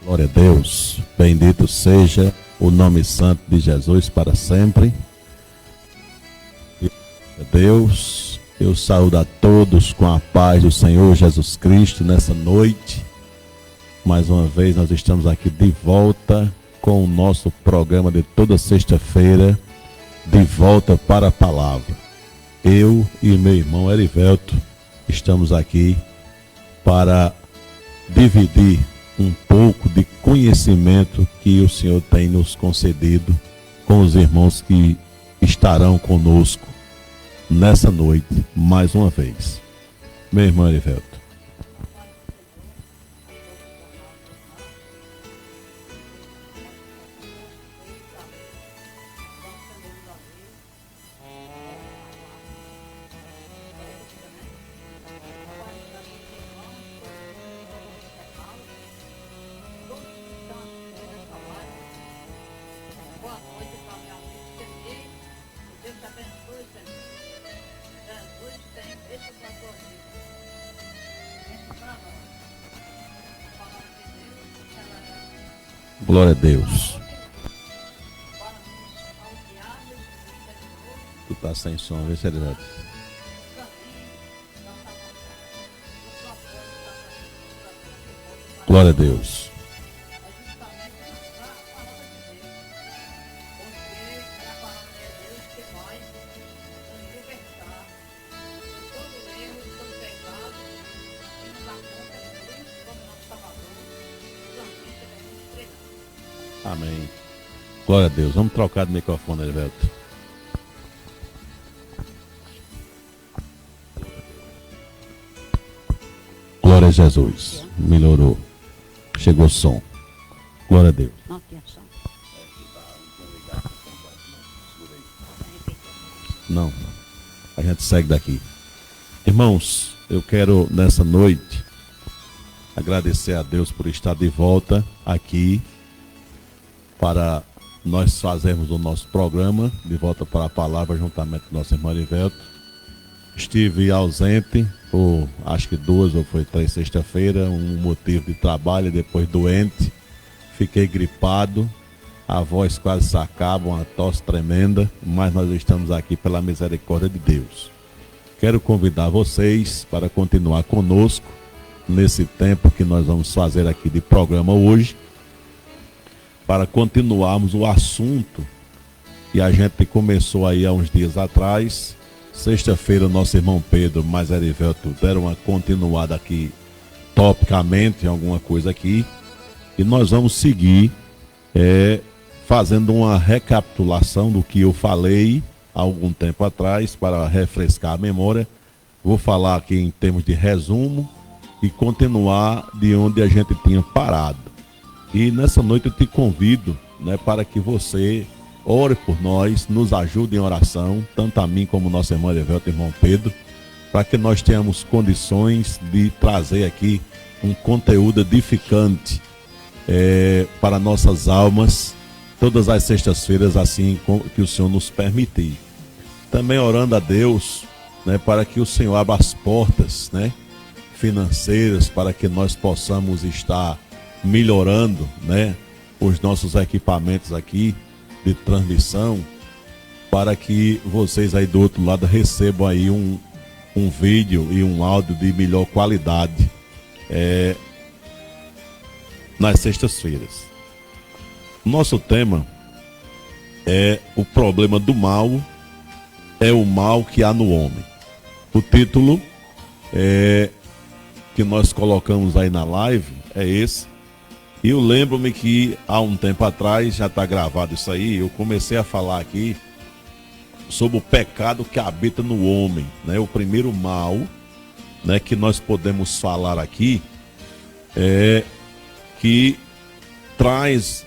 Glória a Deus, bendito seja o nome santo de Jesus para sempre. Deus, eu saúdo a todos com a paz do Senhor Jesus Cristo nessa noite. Mais uma vez nós estamos aqui de volta com o nosso programa de toda sexta-feira, de volta para a palavra. Eu e meu irmão Erivelto estamos aqui para dividir um pouco de conhecimento que o Senhor tem nos concedido com os irmãos que estarão conosco nessa noite, mais uma vez. Meu irmão Erivelto. Glória a Deus. Tu tá sem som, vê se ele vai. Glória a Deus. Amém. Glória a Deus. Vamos trocar de microfone, Erivelto. Glória a Jesus. Melhorou. Chegou o som. Glória a Deus. Não. A gente segue daqui. Irmãos, eu quero nessa noite agradecer a Deus por estar de volta aqui para nós fazermos o nosso programa de volta para a palavra juntamente com nosso irmão Erivelto. Estive ausente por acho que 2 ou foi 3 sexta-feira, um motivo de trabalho, depois doente, fiquei gripado, a voz quase se acaba, uma tosse tremenda, mas nós estamos aqui pela misericórdia de Deus. Quero convidar vocês para continuar conosco nesse tempo que nós vamos fazer aqui de programa hoje, para continuarmos o assunto que a gente começou aí há uns dias atrás. Sexta-feira, nosso irmão Pedro mais Erivelto deram uma continuada aqui, topicamente, em alguma coisa aqui. E nós vamos seguir fazendo uma recapitulação do que eu falei há algum tempo atrás, para refrescar a memória. Vou falar aqui em termos de resumo e continuar de onde a gente tinha parado. E nessa noite eu te convido, para que você ore por nós, nos ajude em oração, tanto a mim como o nosso irmão Erivelto e irmão Pedro, para que nós tenhamos condições de trazer aqui um conteúdo edificante para nossas almas, todas as sextas-feiras, assim que o Senhor nos permitir. Também orando a Deus, para que o Senhor abra as portas, financeiras, para que nós possamos estar melhorando, os nossos equipamentos aqui de transmissão, para que vocês aí do outro lado recebam aí um vídeo e um áudio de melhor qualidade nas sextas-feiras. Nosso tema é o problema do mal, é o mal que há no homem. O título que nós colocamos aí na live é esse. E eu lembro-me que há um tempo atrás, já está gravado isso aí, eu comecei a falar aqui sobre o pecado que habita no homem, o primeiro mal, que nós podemos falar aqui, que traz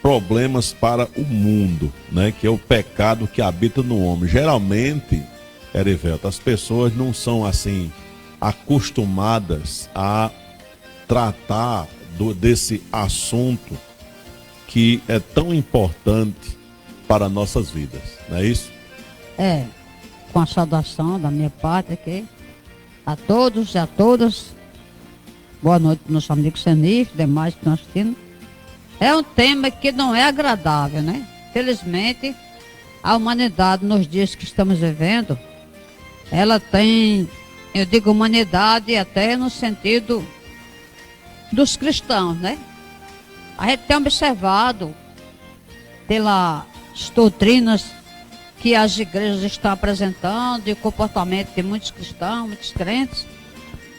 problemas para o mundo, que é o pecado que habita no homem. Geralmente, Erivelto, as pessoas não são assim acostumadas a tratar desse assunto que é tão importante para nossas vidas, não é isso? Com a saudação da minha parte aqui, a todos e a todas, boa noite para nosso amigo Senif, demais que estão assistindo. É um tema que não é agradável, né? Felizmente, a humanidade, nos dias que estamos vivendo, ela tem, eu digo humanidade até no sentido dos cristãos, né? A gente tem observado pelas doutrinas que as igrejas estão apresentando e o comportamento de muitos cristãos, muitos crentes,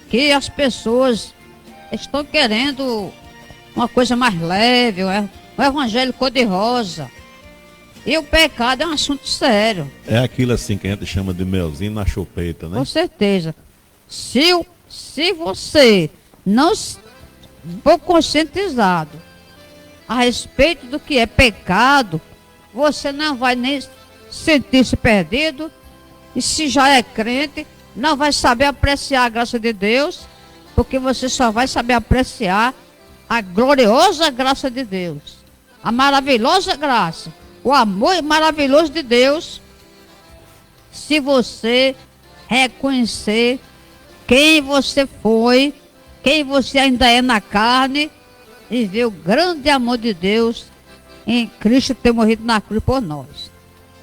que as pessoas estão querendo uma coisa mais leve, um evangelho cor-de-rosa. E o pecado é um assunto sério. É aquilo assim que a gente chama de melzinho na chupeta, né? Com certeza. Se você não for conscientizado a respeito do que é pecado, você não vai nem sentir-se perdido. E se já é crente, não vai saber apreciar a graça de Deus, porque você só vai saber apreciar a gloriosa graça de Deus, a maravilhosa graça, o amor maravilhoso de Deus, se você reconhecer quem você foi, quem você ainda é na carne, e ver o grande amor de Deus em Cristo ter morrido na cruz por nós.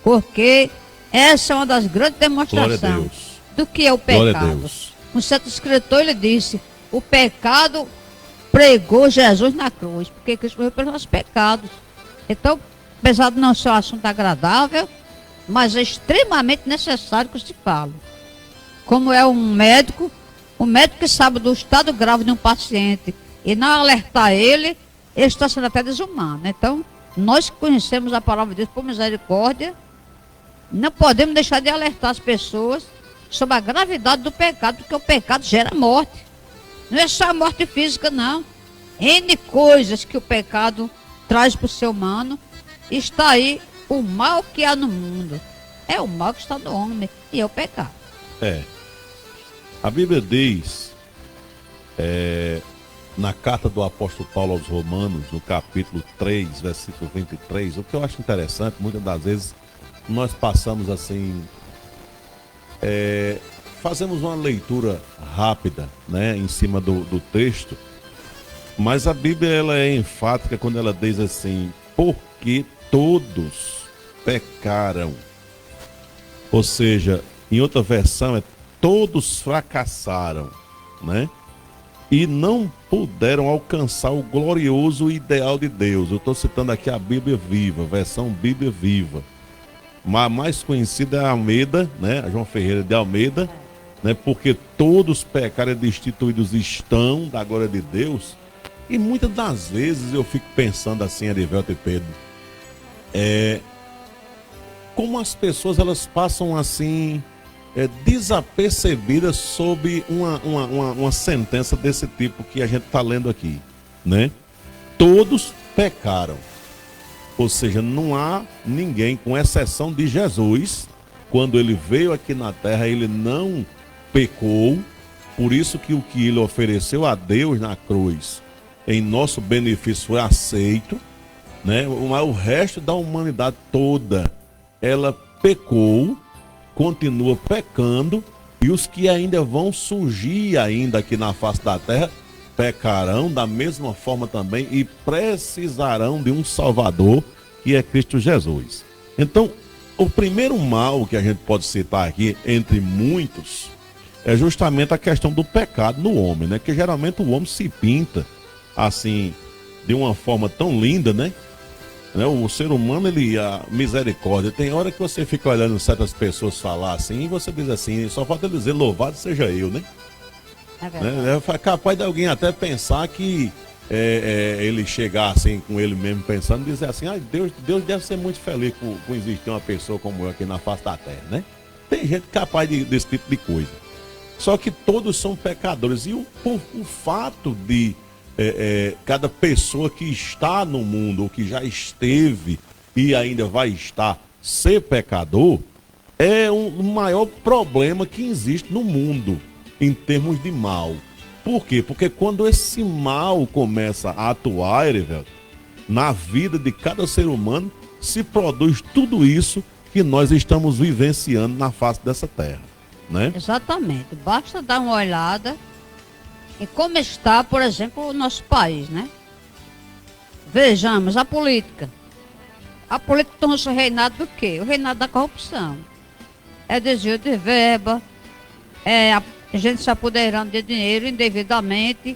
Porque essa é uma das grandes demonstrações do que é o pecado. Um certo escritor, ele disse, o pecado pregou Jesus na cruz, porque Cristo morreu pelos nossos pecados. Então, apesar de não ser um assunto agradável, mas é extremamente necessário que se fale. Como é um médico que sabe do estado grave de um paciente e não alertar ele está sendo até desumano. Então, nós que conhecemos a palavra de Deus por misericórdia, não podemos deixar de alertar as pessoas sobre a gravidade do pecado, porque o pecado gera morte. Não é só a morte física, não. N coisas que o pecado traz para o ser humano. Está aí o mal que há no mundo. É o mal que está no homem e é o pecado. A Bíblia diz, na carta do apóstolo Paulo aos Romanos, no capítulo 3, versículo 23, o que eu acho interessante, muitas das vezes nós passamos assim, fazemos uma leitura rápida, né, em cima do texto, mas a Bíblia ela é enfática quando ela diz assim, porque todos pecaram. Ou seja, em outra versão todos fracassaram, né? E não puderam alcançar o glorioso ideal de Deus. Eu estou citando aqui a Bíblia Viva, versão Bíblia Viva. A mais conhecida é a Almeida, né? A João Ferreira de Almeida, né? Porque todos pecaram e destituídos estão da glória de Deus. E muitas das vezes eu fico pensando assim, Arivelto e Pedro, como as pessoas elas passam assim desapercebidas sob uma sentença desse tipo que a gente está lendo aqui, né? Todos pecaram, ou seja, não há ninguém, com exceção de Jesus, quando ele veio aqui na terra, ele não pecou, por isso que o que ele ofereceu a Deus na cruz, em nosso benefício foi aceito, né? O resto da humanidade toda, ela pecou, continua pecando, e os que ainda vão surgir ainda aqui na face da terra, pecarão da mesma forma também e precisarão de um Salvador, que é Cristo Jesus. Então, o primeiro mal que a gente pode citar aqui, entre muitos, é justamente a questão do pecado no homem, né? Que geralmente o homem se pinta assim, de uma forma tão linda, né? O ser humano, a misericórdia, tem hora que você fica olhando certas pessoas falar assim, e você diz assim, só falta dizer, louvado seja eu, né? É capaz de alguém até pensar que ele chegar assim com ele mesmo pensando, dizer assim, Deus deve ser muito feliz com existir uma pessoa como eu aqui na face da terra, né? Tem gente capaz desse tipo de coisa. Só que todos são pecadores, e o fato de cada pessoa que está no mundo, ou que já esteve e ainda vai estar, ser pecador, é o maior problema que existe no mundo, em termos de mal. Por quê? Porque quando esse mal começa a atuar, Erivelto, na vida de cada ser humano, se produz tudo isso que nós estamos vivenciando na face dessa terra, né? Exatamente. Basta dar uma olhada E como está, por exemplo, o nosso país, né? Vejamos a política. A política tornou-se o reinado do quê? O reinado da corrupção. É desvio de verba, é a gente se apoderando de dinheiro indevidamente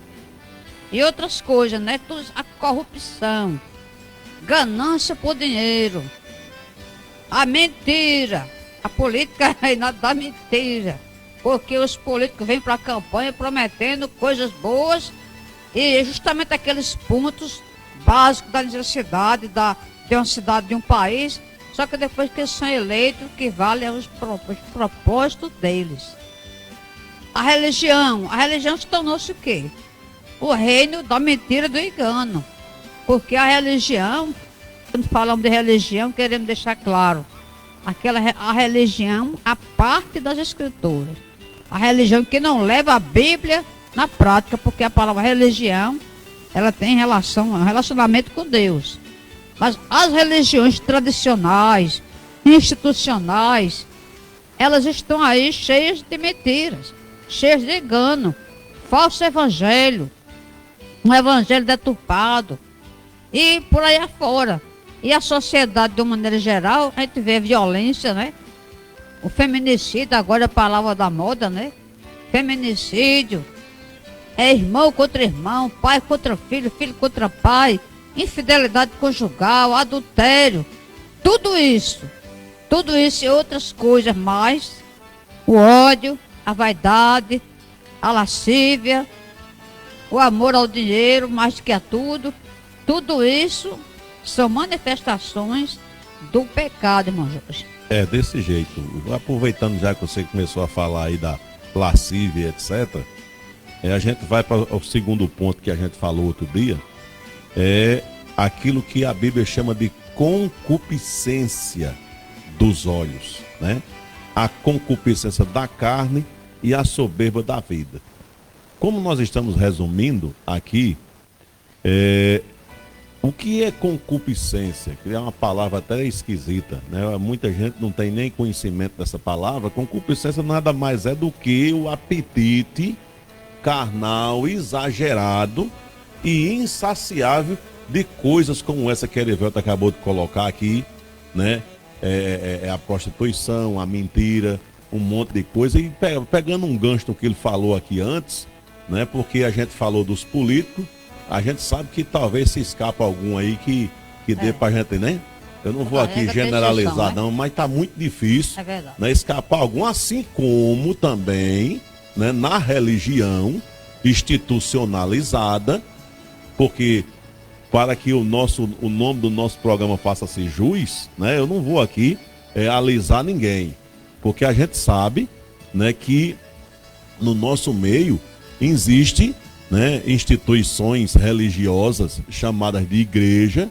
e outras coisas, né? A corrupção, ganância por dinheiro, a mentira. A política é reinado da mentira. Porque os políticos vêm para a campanha prometendo coisas boas e justamente aqueles pontos básicos da necessidade de uma cidade, de um país, só que depois que eles são eleitos, o que vale é os propósitos deles. A religião se tornou-se o quê? O reino da mentira e do engano. Porque a religião, quando falamos de religião, queremos deixar claro, a religião, a parte das escrituras. A religião que não leva a Bíblia na prática, porque a palavra religião, ela tem um relacionamento com Deus. Mas as religiões tradicionais, institucionais, elas estão aí cheias de mentiras, cheias de engano, falso evangelho, um evangelho deturpado e por aí afora. E a sociedade, de uma maneira geral, a gente vê violência, né? O feminicídio, agora é a palavra da moda, né? Feminicídio, é irmão contra irmão, pai contra filho, filho contra pai, infidelidade conjugal, adultério, tudo isso e outras coisas mais, o ódio, a vaidade, a lascívia, o amor ao dinheiro mais do que a tudo isso são manifestações do pecado, irmão Jorge. É desse jeito. Aproveitando já que você começou a falar aí da lascívia, etc., a gente vai para o segundo ponto que a gente falou outro dia, é aquilo que a Bíblia chama de concupiscência dos olhos, né? A concupiscência da carne e a soberba da vida. Como nós estamos resumindo aqui, o que é concupiscência? Que é uma palavra até esquisita, né? Muita gente não tem nem conhecimento dessa palavra. Concupiscência nada mais é do que o apetite carnal, exagerado e insaciável de coisas como essa que a Erivelto acabou de colocar aqui, né? A prostituição, a mentira, um monte de coisa. E pegando um gancho do que ele falou aqui antes, né? Porque a gente falou dos políticos, a gente sabe que talvez se escapa algum aí que dê pra gente, né? Eu não vou aqui generalizar não, mas tá muito difícil, né, escapar algum, assim como também, né, na religião institucionalizada, porque para que o nome do nosso programa faça-se jus, né, eu não vou aqui alisar ninguém, porque a gente sabe, né, que no nosso meio existe, né, instituições religiosas chamadas de igreja,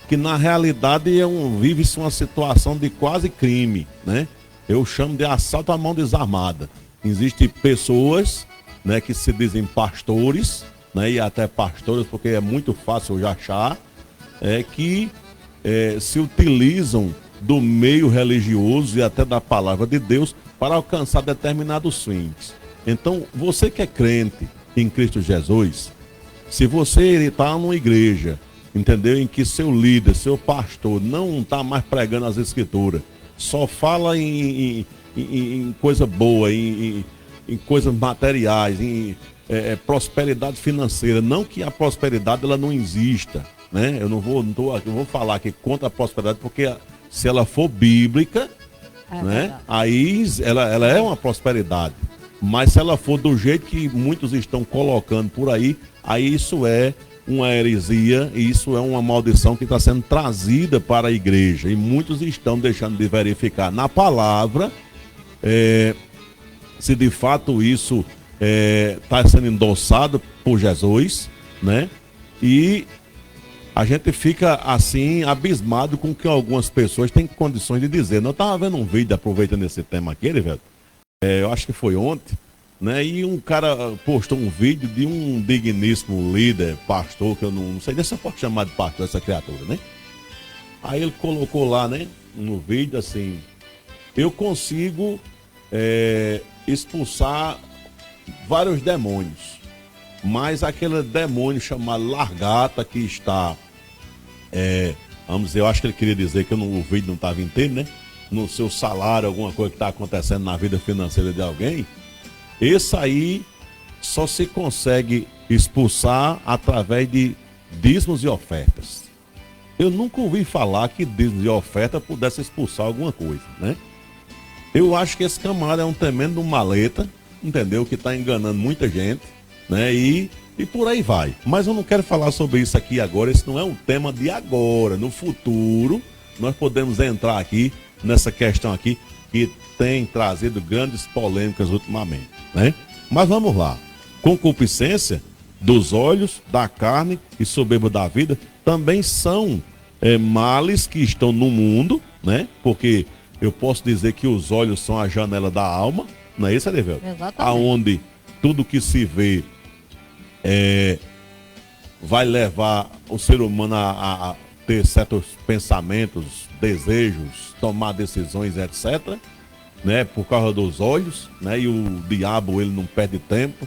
que na realidade vive-se uma situação de quase crime, né? Eu chamo de assalto à mão desarmada. Existem pessoas, né, que se dizem pastores, né, e até pastores, porque é muito fácil de achar, que se utilizam do meio religioso e até da palavra de Deus para alcançar determinados fins. Então, você que é crente em Cristo Jesus, se você está numa igreja, entendeu, em que seu líder, seu pastor não está mais pregando as escrituras, só fala em coisa boa, em coisas materiais, em prosperidade financeira, não que a prosperidade ela não exista, né? Eu vou falar aqui contra a prosperidade, porque se ela for bíblica, né, aí ela é uma prosperidade. Mas se ela for do jeito que muitos estão colocando por aí isso é uma heresia e isso é uma maldição que está sendo trazida para a igreja. E muitos estão deixando de verificar na palavra se de fato isso está sendo endossado por Jesus, né? E a gente fica assim abismado com o que algumas pessoas têm condições de dizer. Eu estava vendo um vídeo, aproveitando esse tema aqui, velho. Eu acho que foi ontem, né? E um cara postou um vídeo de um digníssimo líder, pastor, que eu não sei nem se eu posso chamar de pastor essa criatura, né? Aí ele colocou lá, né, no vídeo assim: eu consigo expulsar vários demônios, mas aquele demônio chamado largata que está, vamos dizer, eu acho que ele queria dizer que o vídeo não estava inteiro, né? No seu salário, alguma coisa que está acontecendo na vida financeira de alguém, esse aí só se consegue expulsar através de dízimos e ofertas. Eu nunca ouvi falar que dízimos e oferta pudesse expulsar alguma coisa, né? Eu acho que esse camarada é um tremendo maleta, entendeu? Que está enganando muita gente, né? E por aí vai. Mas eu não quero falar sobre isso aqui agora, esse não é um tema de agora. No futuro, nós podemos entrar aqui nessa questão aqui, que tem trazido grandes polêmicas ultimamente, né? Mas vamos lá. Concupiscência dos olhos, da carne e soberba da vida também são males que estão no mundo, né? Porque eu posso dizer que os olhos são a janela da alma, não é isso, Arivelto? Exatamente. Aonde tudo que se vê vai levar o ser humano a ter certos pensamentos, desejos, tomar decisões, etc., né? Por causa dos olhos, né? E o diabo, ele não perde tempo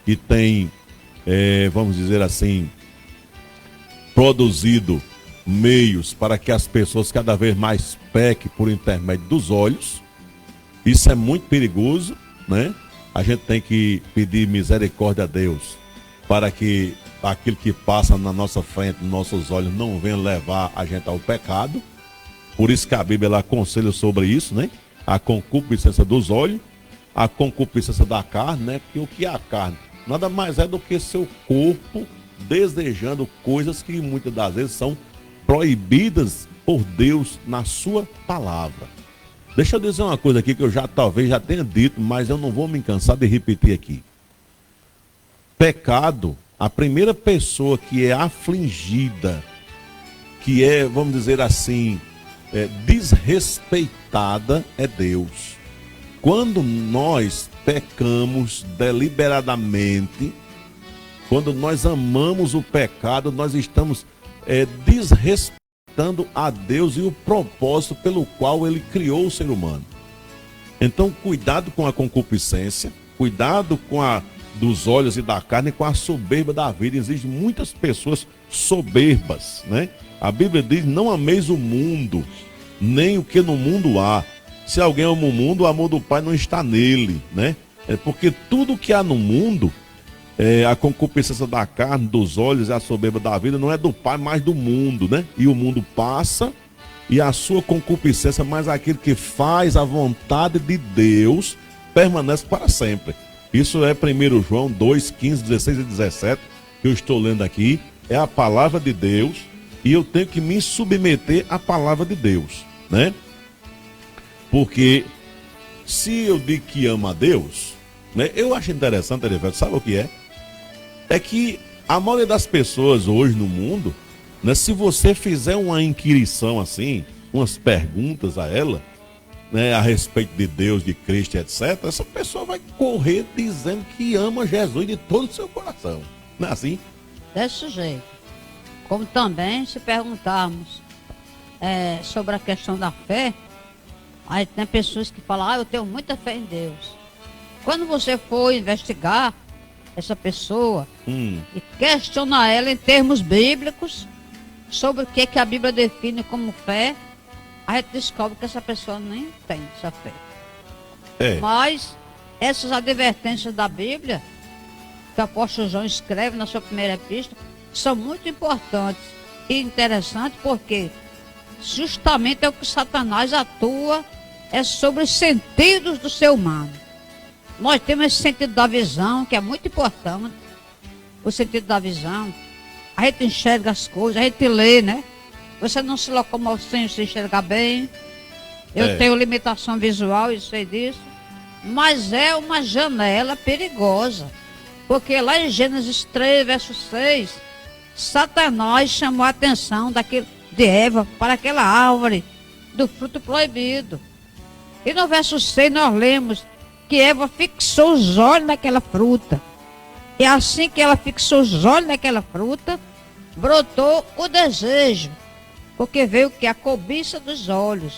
e tem, vamos dizer assim, produzido meios para que as pessoas cada vez mais pequem por intermédio dos olhos. Isso é muito perigoso, né? A gente tem que pedir misericórdia a Deus para que aquilo que passa na nossa frente, nos nossos olhos, não venha levar a gente ao pecado. Por isso que a Bíblia ela aconselha sobre isso, né? A concupiscência dos olhos, a concupiscência da carne, né? Porque o que é a carne? Nada mais é do que seu corpo desejando coisas que muitas das vezes são proibidas por Deus na sua palavra. Deixa eu dizer uma coisa aqui que eu talvez já tenha dito, mas eu não vou me cansar de repetir aqui. Pecado, a primeira pessoa que é afligida, que é, vamos dizer assim, desrespeitada, é Deus. Quando nós pecamos deliberadamente, quando nós amamos o pecado, nós estamos desrespeitando a Deus e o propósito pelo qual Ele criou o ser humano. Então, cuidado com a concupiscência, cuidado com a dos olhos e da carne e com a soberba da vida. Existem muitas pessoas soberbas, né? A Bíblia diz: não ameis o mundo, nem o que no mundo há. Se alguém ama o mundo, o amor do Pai não está nele, né? Porque tudo que há no mundo, a concupiscência da carne, dos olhos e a soberba da vida, não é do Pai, mas do mundo, né? E o mundo passa e a sua concupiscência, mas aquele que faz a vontade de Deus permanece para sempre. Isso é 1 João 2, 15, 16 e 17, que eu estou lendo aqui. É a palavra de Deus e eu tenho que me submeter à palavra de Deus, né? Porque se eu digo que amo a Deus, né, eu acho interessante, Erivelto, sabe o que é? É que a maioria das pessoas hoje no mundo, né, se você fizer uma inquirição assim, umas perguntas a ela, né, a respeito de Deus, de Cristo, etc., essa pessoa vai correr dizendo que ama Jesus de todo o seu coração. Não é assim? Desse jeito. Como também, se perguntarmos sobre a questão da fé, aí tem pessoas que falam: eu tenho muita fé em Deus. Quando você for investigar essa pessoa e questionar ela em termos bíblicos sobre o que a Bíblia define como fé, a gente descobre que essa pessoa nem tem essa fé. Mas essas advertências da Bíblia, que o apóstolo João escreve na sua primeira epístola, são muito importantes e interessantes, porque justamente é o que Satanás atua, é sobre os sentidos do ser humano. Nós temos esse sentido da visão, que é muito importante. O sentido da visão, a gente enxerga as coisas, a gente lê, né? Você não se locomove sem se enxergar bem. Eu tenho limitação visual, eu sei disso. Mas é uma janela perigosa. Porque lá em Gênesis 3, verso 6, Satanás chamou a atenção de Eva para aquela árvore do fruto proibido. E no verso 6 nós lemos que Eva fixou os olhos naquela fruta. E assim que ela fixou os olhos naquela fruta, brotou o desejo. Porque veio que a cobiça dos olhos,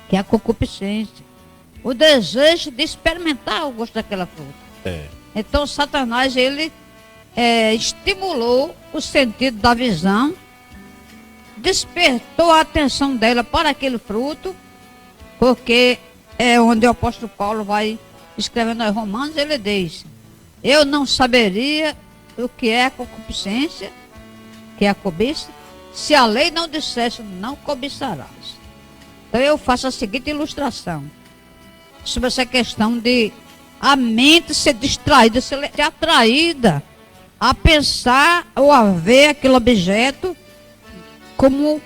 que é a concupiscência. O desejo de experimentar o gosto daquela fruta. Então Satanás, ele estimulou o sentido da visão, despertou a atenção dela para aquele fruto, porque é onde o apóstolo Paulo vai escrevendo aos Romanos, ele diz: eu não saberia o que é a concupiscência, que é a cobiça, se a lei não dissesse, não cobiçarás. Então eu faço a seguinte ilustração sobre essa questão de a mente ser distraída, ser atraída a pensar ou a ver aquele objeto como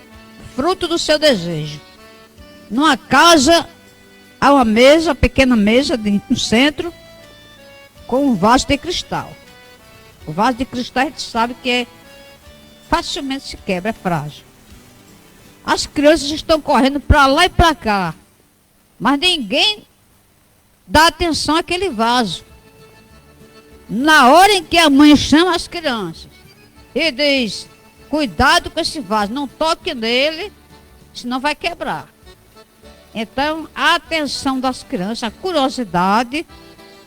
fruto do seu desejo. Numa casa, há uma mesa, pequena mesa no centro, com um vaso de cristal. O vaso de cristal a gente sabe que facilmente se quebra, é frágil. As crianças estão correndo para lá e para cá, mas ninguém dá atenção àquele vaso. Na hora em que a mãe chama as crianças e diz: cuidado com esse vaso, não toque nele, senão vai quebrar. Então, a atenção das crianças, a curiosidade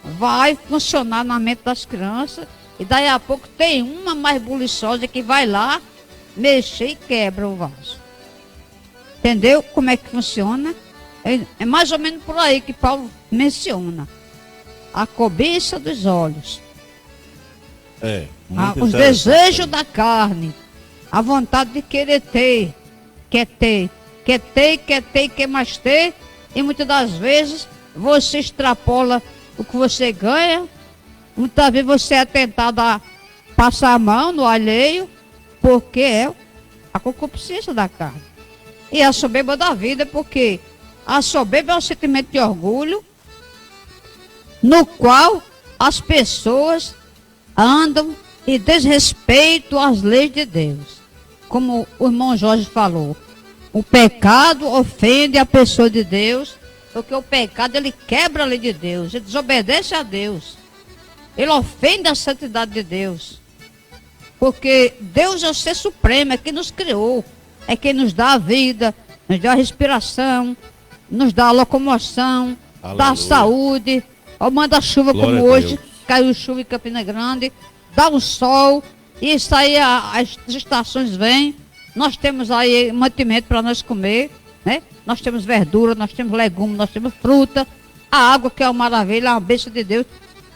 vai funcionar na mente das crianças, e daí a pouco tem uma mais buliçosa que vai lá mexer e quebra o vaso. Entendeu como é que funciona? É mais ou menos por aí que Paulo menciona. A cobiça dos olhos. Os desejos da carne. A vontade de querer ter. Quer mais ter. E muitas das vezes você extrapola o que você ganha. Muitas vezes você é tentado a passar a mão no alheio, porque é a concupiscência da carne. E a soberba da vida, porque a soberba é um sentimento de orgulho, no qual as pessoas andam e desrespeitam as leis de Deus. Como o irmão Jorge falou, o pecado ofende a pessoa de Deus, porque o pecado, ele quebra a lei de Deus, ele desobedece a Deus, ele ofende a santidade de Deus, porque Deus é o ser supremo, é quem nos criou, é quem nos dá a vida, nos dá a respiração, nos dá a locomoção, aleluia, dá a saúde, manda chuva. Glória como hoje, caiu chuva em Campina Grande, dá um sol, e isso aí as estações vêm, nós temos aí mantimento para nós comer, né? Nós temos verdura, nós temos legumes, nós temos fruta, a água que é uma maravilha, é uma bênção de Deus.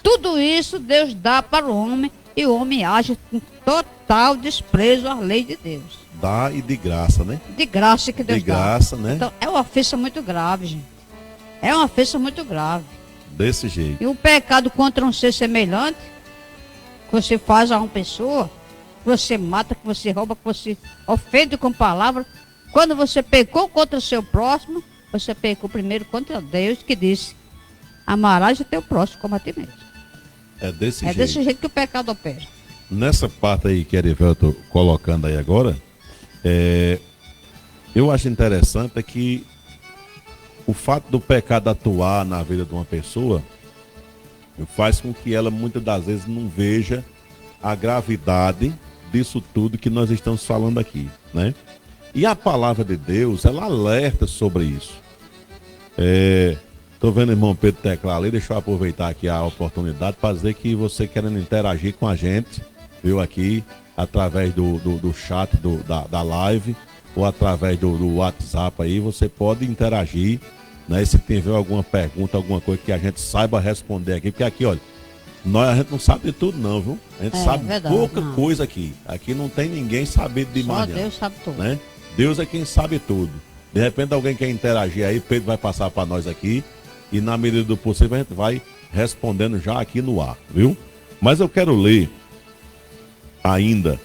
Tudo isso Deus dá para o homem, e o homem age com total desprezo à lei de Deus. Dá e de graça, né? De graça que Deus dá. De graça, né? Então, é uma ofensa muito grave, gente. É uma ofensa muito grave. Desse jeito. E o pecado contra um ser semelhante, que você faz a uma pessoa, que você mata, que você rouba, que você ofende com palavras. Quando você pecou contra o seu próximo, você pecou primeiro contra Deus, que disse: amarás o teu próximo como a ti mesmo. É desse jeito. É desse jeito que o pecado opera. Nessa parte aí que Erivelto colocando aí agora, eu acho interessante é que o fato do pecado atuar na vida de uma pessoa faz com que ela muitas das vezes não veja a gravidade disso tudo que nós estamos falando aqui, né? E a palavra de Deus, ela alerta sobre isso. Tô vendo o irmão Pedro teclar ali, deixa eu aproveitar aqui a oportunidade para dizer que você querendo interagir com a gente, viu, aqui, através do chat da live, ou através do WhatsApp aí, você pode interagir, né? Se tiver alguma pergunta, alguma coisa que a gente saiba responder aqui, porque aqui, olha, a gente não sabe de tudo não, viu? A gente sabe verdade, pouca coisa aqui. Aqui não tem ninguém sabendo demais. Só Deus sabe tudo. Né? Deus é quem sabe tudo. De repente alguém quer interagir aí, Pedro vai passar para nós aqui, e na medida do possível a gente vai respondendo já aqui no ar, viu? Mas eu quero ler ainda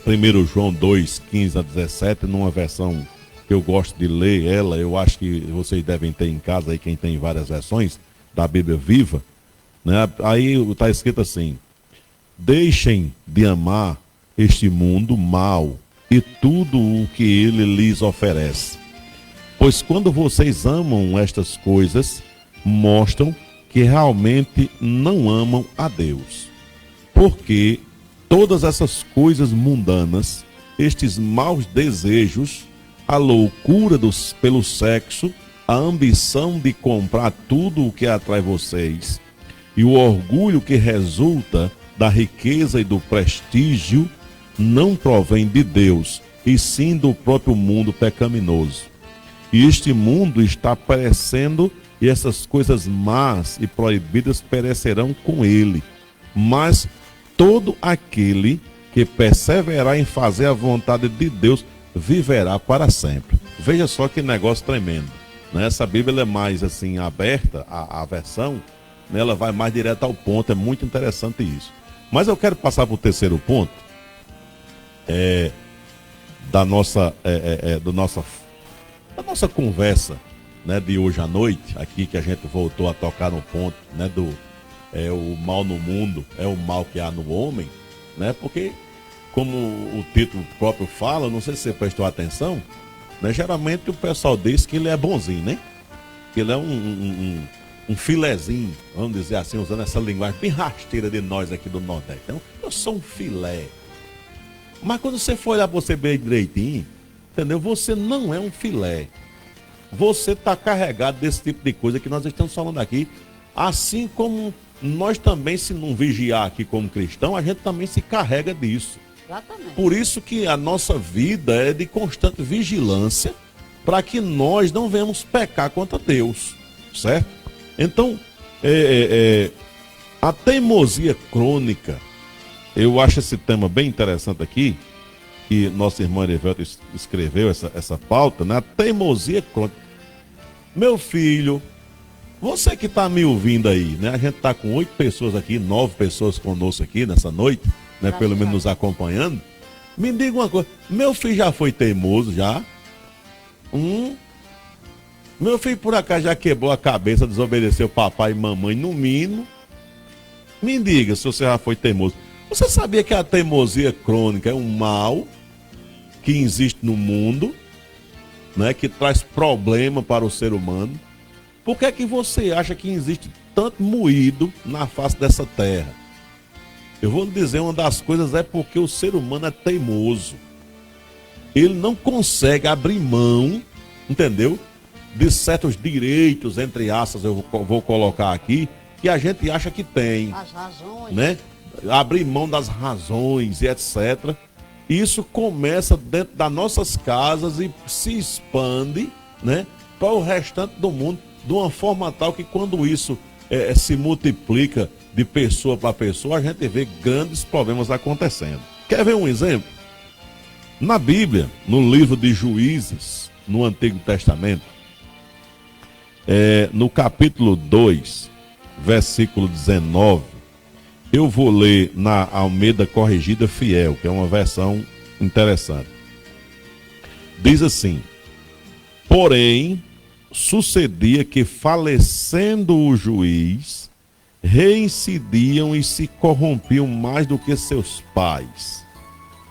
1 João 2, 15 a 17, numa versão que eu gosto de ler ela, eu acho que vocês devem ter em casa aí, quem tem várias versões da Bíblia Viva, né? Aí está escrito assim: deixem de amar este mundo mal e tudo o que ele lhes oferece, pois quando vocês amam estas coisas, mostram que realmente não amam a Deus, porque todas essas coisas mundanas, estes maus desejos, a loucura pelo sexo, a ambição de comprar tudo o que atrai vocês E o orgulho que resulta da riqueza e do prestígio não provém de Deus, e sim do próprio mundo pecaminoso. E este mundo está perecendo, e essas coisas más e proibidas perecerão com ele. Mas todo aquele que perseverar em fazer a vontade de Deus viverá para sempre. Veja só que negócio tremendo, né? Essa Bíblia é mais assim aberta, a versão, né? Ela vai mais direto ao ponto, é muito interessante isso. Mas eu quero passar para o terceiro ponto, da nossa conversa, né, de hoje à noite, aqui que a gente voltou a tocar no ponto, né, o mal no mundo é o mal que há no homem, né? Porque, como o título próprio fala, não sei se você prestou atenção, né? Geralmente o pessoal diz que ele é bonzinho, né? Que ele é um filezinho, vamos dizer assim, usando essa linguagem bem rasteira de nós aqui do Nordeste. Então, eu sou um filé. Mas quando você for olhar você bem direitinho, entendeu? Você não é um filé. Você está carregado desse tipo de coisa que nós estamos falando aqui, assim como nós também, se não vigiar aqui como cristão, a gente também se carrega disso. Exatamente. Por isso que a nossa vida é de constante vigilância, para que nós não venhamos pecar contra Deus, certo? Então, a teimosia crônica, eu acho esse tema bem interessante aqui, que nossa irmã Erivelto escreveu essa pauta, né? A teimosia crônica. Meu filho, você que está me ouvindo aí, né? A gente está com 8 pessoas aqui, 9 pessoas conosco aqui nessa noite, né? Pelo menos nos acompanhando. Me diga uma coisa, meu filho já foi teimoso, já? Meu filho por acaso já quebrou a cabeça, desobedeceu papai e mamãe no mínimo? Me diga se você já foi teimoso. Você sabia que a teimosia crônica é um mal que existe no mundo, né? Que traz problema para o ser humano? Por que é que você acha que existe tanto moído na face dessa terra? Eu vou lhe dizer, uma das coisas é porque o ser humano é teimoso. Ele não consegue abrir mão, entendeu? De certos direitos, entre aspas, eu vou colocar aqui, que a gente acha que tem. As razões. Né? Abrir mão das razões e etc. Isso começa dentro das nossas casas e se expande, né, para o restante do mundo, de uma forma tal que quando isso se multiplica de pessoa para pessoa, a gente vê grandes problemas acontecendo. Quer ver um exemplo? Na Bíblia, no livro de Juízes, no Antigo Testamento, no capítulo 2, versículo 19, eu vou ler na Almeida Corrigida Fiel, que é uma versão interessante. Diz assim: porém, sucedia que, falecendo o juiz, reincidiam e se corrompiam mais do que seus pais,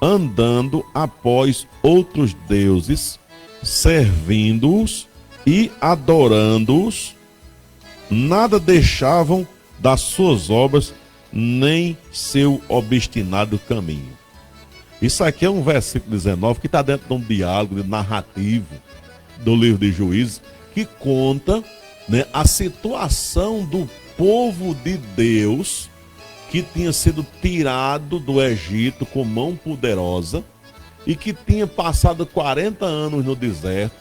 andando após outros deuses, servindo-os e adorando-os, nada deixavam das suas obras, nem seu obstinado caminho. Isso aqui é um versículo 19 que está dentro de um diálogo narrativo do livro de Juízes, que conta, né, a situação do povo de Deus que tinha sido tirado do Egito com mão poderosa e que tinha passado 40 anos no deserto,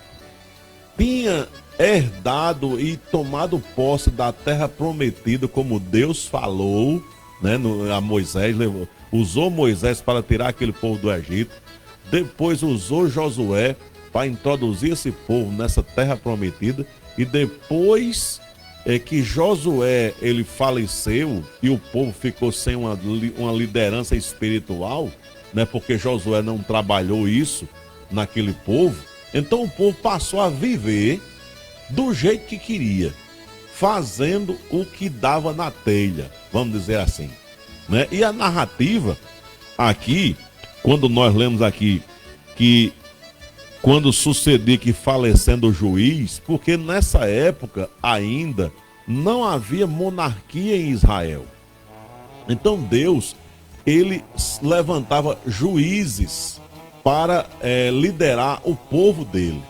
tinha herdado e tomado posse da terra prometida, como Deus falou, né, a Moisés, usou Moisés para tirar aquele povo do Egito, depois usou Josué para introduzir esse povo nessa terra prometida, e depois que Josué ele faleceu e o povo ficou sem uma liderança espiritual, né, porque Josué não trabalhou isso naquele povo, então o povo passou a viver do jeito que queria, fazendo o que dava na telha, vamos dizer assim, né? E a narrativa aqui, quando nós lemos aqui que quando sucedia que, falecendo o juiz, porque nessa época ainda não havia monarquia em Israel. Então Deus, ele levantava juízes para liderar o povo dele.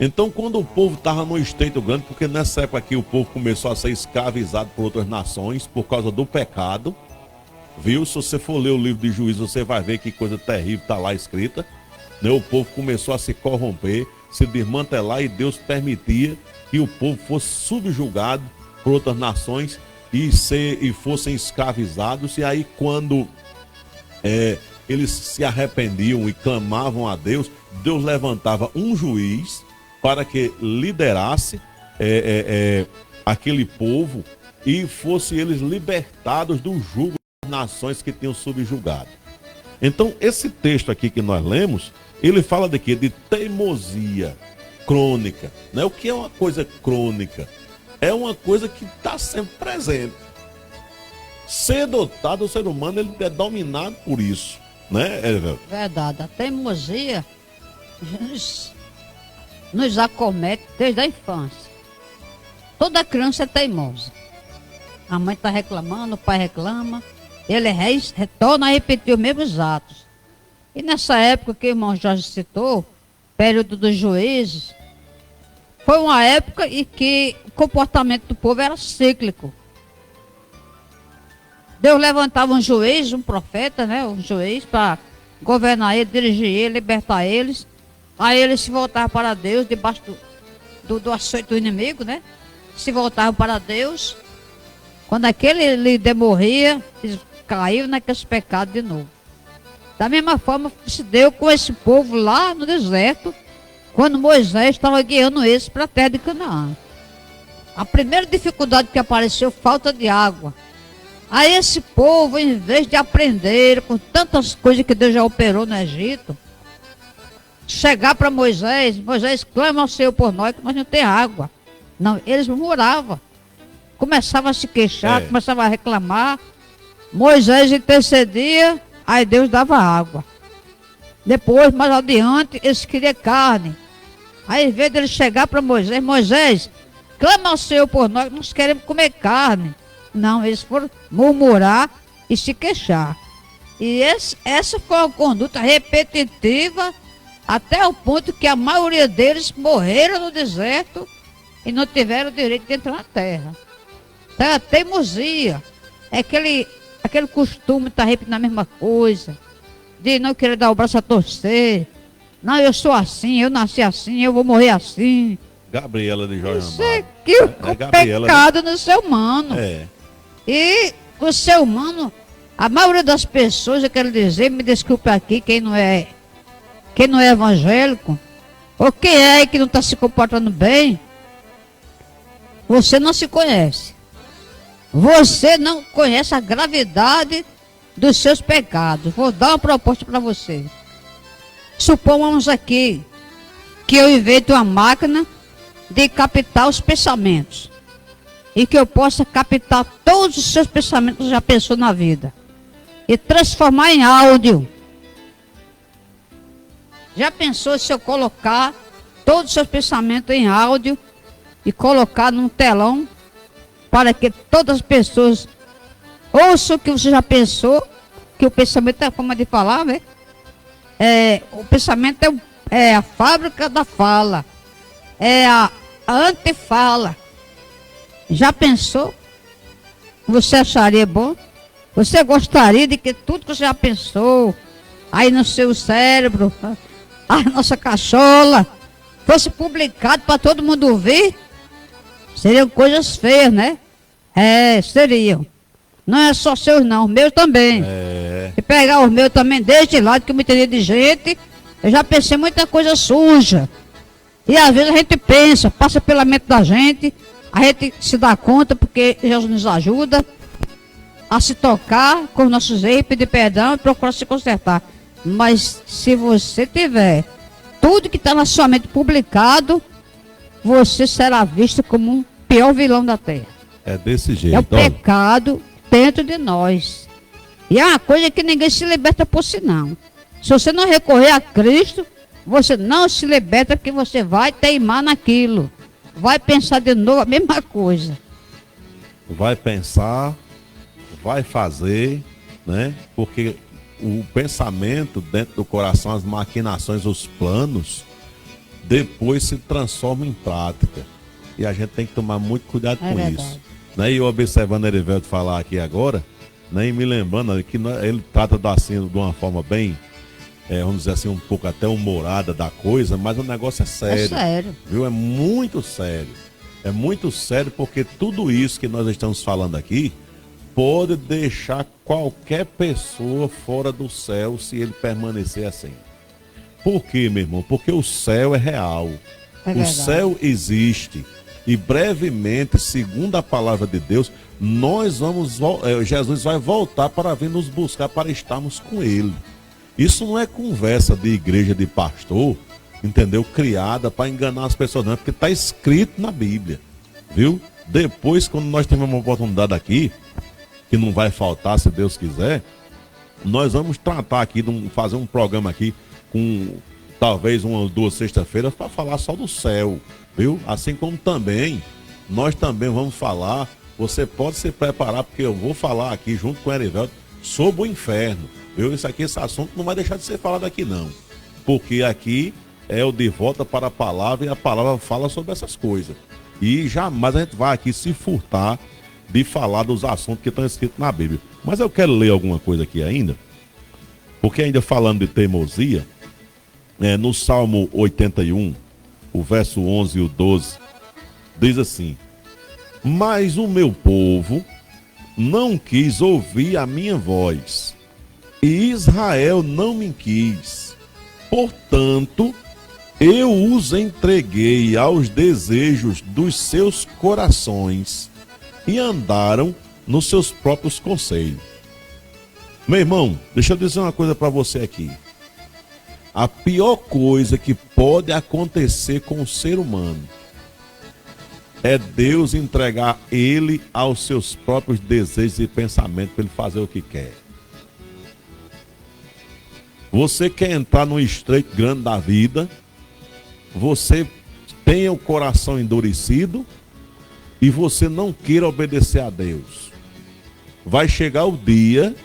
Então, quando o povo estava no estreito grande, porque nessa época aqui o povo começou a ser escravizado por outras nações por causa do pecado, viu? Se você for ler o livro de Juízes, você vai ver que coisa terrível está lá escrita, né? O povo começou a se corromper, se desmantelar, e Deus permitia que o povo fosse subjugado por outras nações e fossem escravizados. E aí, quando eles se arrependiam e clamavam a Deus, Deus levantava um juiz para que liderasse aquele povo e fossem eles libertados do jugo das nações que tinham subjugado. Então, esse texto aqui que nós lemos, ele fala de quê? De teimosia crônica, né? O que é uma coisa crônica? É uma coisa que está sempre presente. Cedo ou tarde, o ser humano ele é dominado por isso, né? Verdade, a teimosia nos acomete desde a infância. Toda criança é teimosa. A mãe está reclamando, o pai reclama, ele retorna a repetir os mesmos atos. E nessa época que o irmão Jorge citou, período dos juízes, foi uma época em que o comportamento do povo era cíclico. Deus levantava um juiz, um profeta, né, um juiz para governar ele, dirigir ele, libertar eles. Aí eles se voltavam para Deus, debaixo do açoite do inimigo, né? Se voltavam para Deus. Quando aquele líder morria, eles caíram naqueles pecados de novo. Da mesma forma se deu com esse povo lá no deserto, quando Moisés estava guiando eles para a terra de Canaã. A primeira dificuldade que apareceu, falta de água. Aí esse povo, em vez de aprender com tantas coisas que Deus já operou no Egito, chegar para Moisés, clama ao Senhor por nós, que nós não temos água. Não, eles murmuravam. Começavam a se queixar, começavam a reclamar. Moisés intercedia, aí Deus dava água. Depois, mais adiante, eles queriam carne. Aí, em vez de ele chegar para Moisés, clama ao Senhor por nós, nós queremos comer carne. Não, eles foram murmurar e se queixar. E essa foi uma conduta repetitiva, até o ponto que a maioria deles morreram no deserto e não tiveram o direito de entrar na terra. Então, a teimosia é aquele costume de estar repetindo a mesma coisa, de não querer dar o braço a torcer. Não, eu sou assim, eu nasci assim, eu vou morrer assim. Gabriela de Jorge Amado. Isso é que o pecado no ser humano. E o ser humano, a maioria das pessoas, eu quero dizer, me desculpe aqui, quem não é evangélico, ou quem é que não está se comportando bem, você não se conhece. Você não conhece a gravidade dos seus pecados. Vou dar uma proposta para você. Supomos aqui que eu invento uma máquina de captar os pensamentos. E que eu possa captar todos os seus pensamentos que já pensou na vida. E transformar em áudio. Já pensou se eu colocar todos os seus pensamentos em áudio e colocar num telão para que todas as pessoas ouçam o que você já pensou, que o pensamento é a forma de falar, né? O pensamento é a fábrica da fala, é a antefala. Já pensou? Você acharia bom? Você gostaria de que tudo que você já pensou aí no seu cérebro, a nossa cachola, fosse publicado para todo mundo ouvir? Seriam coisas feias, né? Seriam. Não é só seus não, os meus também. E pegar os meus também deste lado, que eu me entendi de gente, eu já pensei muita coisa suja. E às vezes a gente pensa, passa pela mente da gente, a gente se dá conta, porque Jesus nos ajuda a se tocar com os nossos erros, pedir perdão e procurar se consertar. Mas se você tiver tudo que está na sua mente publicado, você será visto como um pior vilão da terra. É desse jeito. É o pecado dentro de nós. E é uma coisa que ninguém se liberta por si, não. Se você não recorrer a Cristo, você não se liberta, porque você vai teimar naquilo. Vai pensar de novo a mesma coisa. Vai pensar, vai fazer, né? Porque o pensamento dentro do coração, as maquinações, os planos, depois se transforma em prática. E a gente tem que tomar muito cuidado com isso. Né? E eu observando Erivelto falar aqui agora, né? E me lembrando que ele trata assim, de uma forma bem, vamos dizer assim, um pouco até humorada da coisa, mas o negócio é sério. É sério. Viu? É muito sério. É muito sério porque tudo isso que nós estamos falando aqui pode deixar qualquer pessoa fora do céu se ele permanecer assim. Por quê, meu irmão? Porque o céu é real. O céu existe. E brevemente, segundo a palavra de Deus, Jesus vai voltar para vir nos buscar para estarmos com Ele. Isso não é conversa de igreja de pastor, entendeu? Criada para enganar as pessoas, não. Porque está escrito na Bíblia, viu? Depois, quando nós tivermos uma oportunidade aqui, que não vai faltar, se Deus quiser, nós vamos tratar aqui, fazer um programa aqui com talvez uma ou duas sexta-feiras para falar só do céu, viu? Assim como também, nós também vamos falar, você pode se preparar, porque eu vou falar aqui junto com o Erivelto sobre o inferno, viu? Esse assunto não vai deixar de ser falado aqui não, porque aqui é o de volta para a palavra e a palavra fala sobre essas coisas. E jamais a gente vai aqui se furtar de falar dos assuntos que estão escritos na Bíblia. Mas eu quero ler alguma coisa aqui ainda, porque ainda falando de teimosia, no Salmo 81, o verso 11 e o 12, diz assim: mas o meu povo não quis ouvir a minha voz, e Israel não me quis. Portanto, eu os entreguei aos desejos dos seus corações, e andaram nos seus próprios conselhos. Meu irmão, deixa eu dizer uma coisa para você aqui. A pior coisa que pode acontecer com o ser humano é Deus entregar ele aos seus próprios desejos e pensamentos para ele fazer o que quer. Você quer entrar num estreito grande da vida, você tenha o coração endurecido e você não queira obedecer a Deus. Vai chegar o dia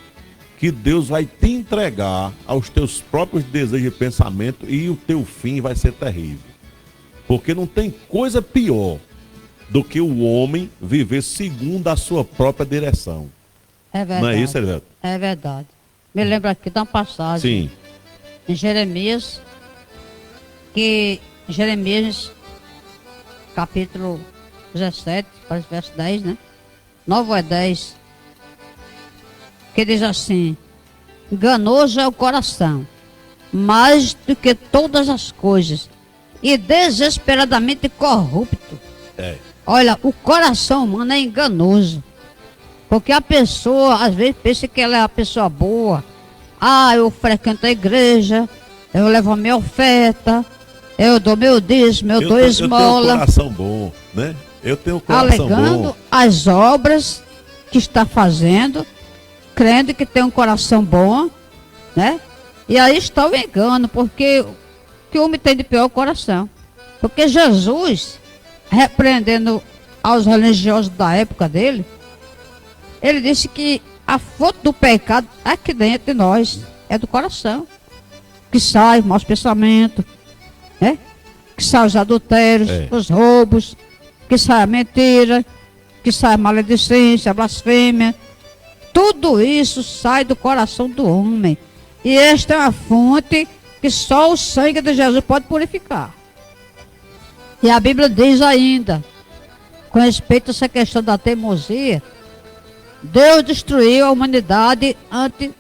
que Deus vai te entregar aos teus próprios desejos e pensamentos e o teu fim vai ser terrível. Porque não tem coisa pior do que o homem viver segundo a sua própria direção. É verdade. Não é isso, Elivelto? É verdade. Me lembro aqui de uma passagem. Sim. Em Jeremias, capítulo 17, verso 10, né? 9 ou 10. Que diz assim: enganoso é o coração, mais do que todas as coisas, e desesperadamente corrupto. Olha, o coração humano é enganoso, porque a pessoa às vezes pensa que ela é uma pessoa boa. Eu frequento a igreja, eu levo a minha oferta, eu dou meu dízimo, eu dou esmola. Eu tenho um coração bom, né? Eu tenho um coração alegando bom. As obras que está fazendo, crendo que tem um coração bom, né? E aí está o engano, porque o que o homem tem de pior é o coração. Porque Jesus, repreendendo aos religiosos da época dele, ele disse que a fonte do pecado aqui dentro de nós é do coração. Que sai maus pensamentos, né? Que sai os adultérios, os roubos, que sai a mentira, que sai a maledicência, a blasfêmia. Tudo isso sai do coração do homem. E esta é uma fonte que só o sangue de Jesus pode purificar. E a Bíblia diz ainda, com respeito a essa questão da teimosia, Deus destruiu a humanidade antes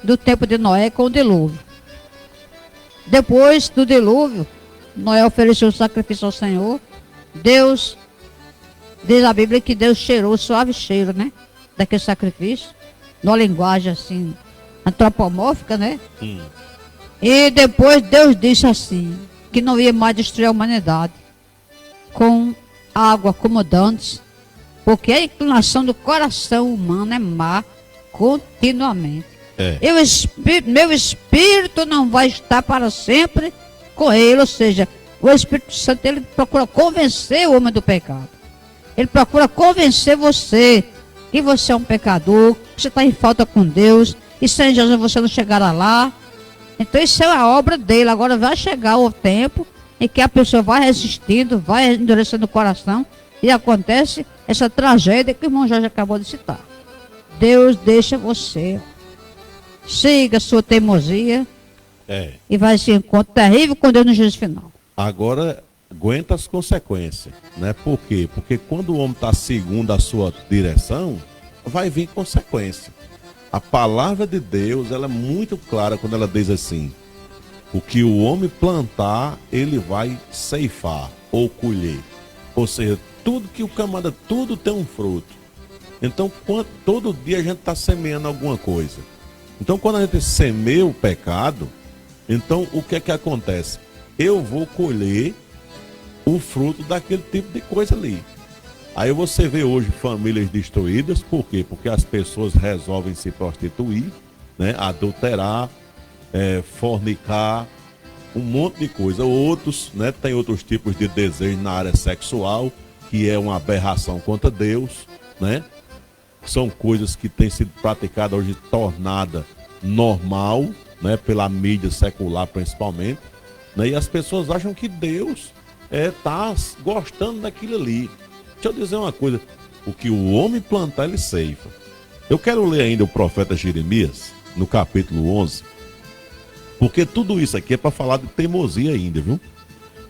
do tempo de Noé com o dilúvio. Depois do dilúvio, Noé ofereceu o sacrifício ao Senhor. Deus, diz a Bíblia que Deus cheirou o suave cheiro, né? Daquele sacrifício, numa linguagem assim, antropomórfica, né? E depois Deus disse assim, que não ia mais destruir a humanidade com água como dantes, porque a inclinação do coração humano é má continuamente. Meu espírito não vai estar para sempre com ele, ou seja, o Espírito Santo, ele procura convencer o homem do pecado. Ele procura convencer você que você é um pecador, que você está em falta com Deus, e sem Jesus você não chegará lá. Então isso é a obra dele. Agora vai chegar o tempo em que a pessoa vai resistindo, vai endurecendo o coração e acontece essa tragédia que o irmão Jorge acabou de citar. Deus deixa você, siga a sua teimosia e vai se encontrar terrível com Deus no juízo final. Agora, aguenta as consequências, né? Por quê? Porque quando o homem está segundo a sua direção, vai vir consequência. A palavra de Deus, ela é muito clara quando ela diz assim: o que o homem plantar, ele vai ceifar ou colher. Ou seja, tudo que o camarada, tudo tem um fruto. Então, todo dia a gente está semeando alguma coisa. Então, quando a gente semeia o pecado, então o que é que acontece? Eu vou colher o fruto daquele tipo de coisa ali. Aí você vê hoje famílias destruídas, por quê? Porque as pessoas resolvem se prostituir, né? Adulterar, fornicar, um monte de coisa. Outros, né, tem outros tipos de desejo na área sexual, que é uma aberração contra Deus, né? São coisas que têm sido praticadas hoje, tornada normal, né, pela mídia secular principalmente, né? E as pessoas acham que Deus está gostando daquilo ali. Deixa eu dizer uma coisa: o que o homem plantar, ele ceifa. Eu quero ler ainda o profeta Jeremias, no capítulo 11, porque tudo isso aqui é para falar de teimosia ainda, viu?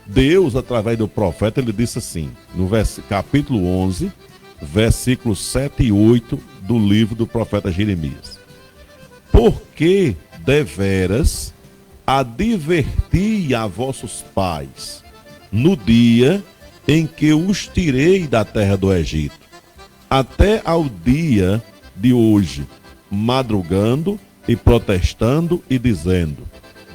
Deus, através do profeta, ele disse assim, no capítulo 11, versículos 7 e 8 do livro do profeta Jeremias: porque deveras adverti a vossos pais no dia em que os tirei da terra do Egito, até ao dia de hoje, madrugando e protestando e dizendo: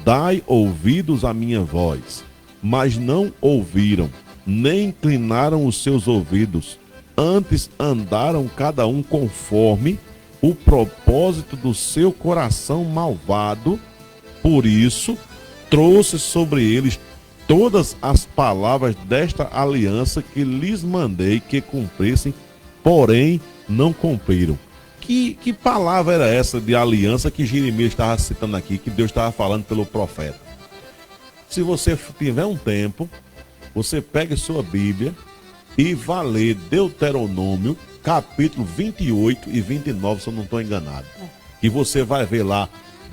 dai ouvidos à minha voz. Mas não ouviram, nem inclinaram os seus ouvidos, antes andaram cada um conforme o propósito do seu coração malvado. Por isso, trouxe sobre eles todas as palavras desta aliança que lhes mandei que cumprissem, porém não cumpriram. Que palavra era essa de aliança que Jeremias estava citando aqui, que Deus estava falando pelo profeta? Se você tiver um tempo, você pega sua Bíblia e vá ler Deuteronômio, capítulo 28 e 29, se eu não estou enganado. E você vai ver lá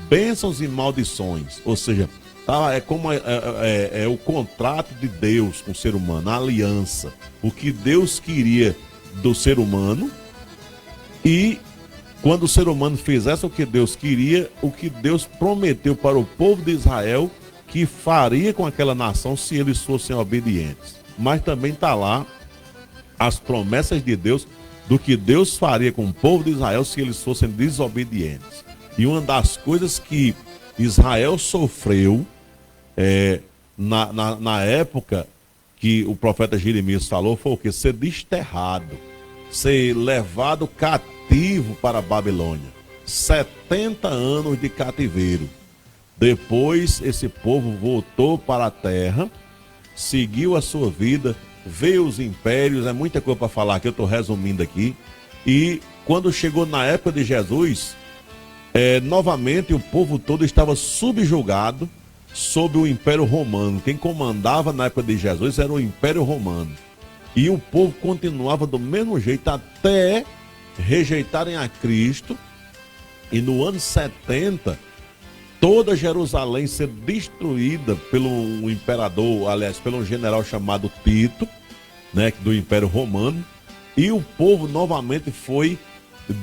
bênçãos e maldições, ou seja, é como o contrato de Deus com o ser humano, a aliança, o que Deus queria do ser humano, e quando o ser humano fizesse o que Deus queria, o que Deus prometeu para o povo de Israel que faria com aquela nação se eles fossem obedientes. Mas também está lá as promessas de Deus do que Deus faria com o povo de Israel se eles fossem desobedientes. E uma das coisas que Israel sofreu na época que o profeta Jeremias falou foi o que? Ser desterrado, ser levado cativo para a Babilônia. 70 anos de cativeiro. Depois esse povo voltou para a terra, seguiu a sua vida, veio os impérios, é muita coisa para falar que eu estou resumindo aqui. E quando chegou na época de Jesus, novamente o povo todo estava subjugado sob o Império Romano. Quem comandava na época de Jesus era o Império Romano. E o povo continuava do mesmo jeito até rejeitarem a Cristo. E no ano 70, toda Jerusalém ser destruída pelo imperador, aliás, pelo general chamado Tito, né, do Império Romano. E o povo novamente foi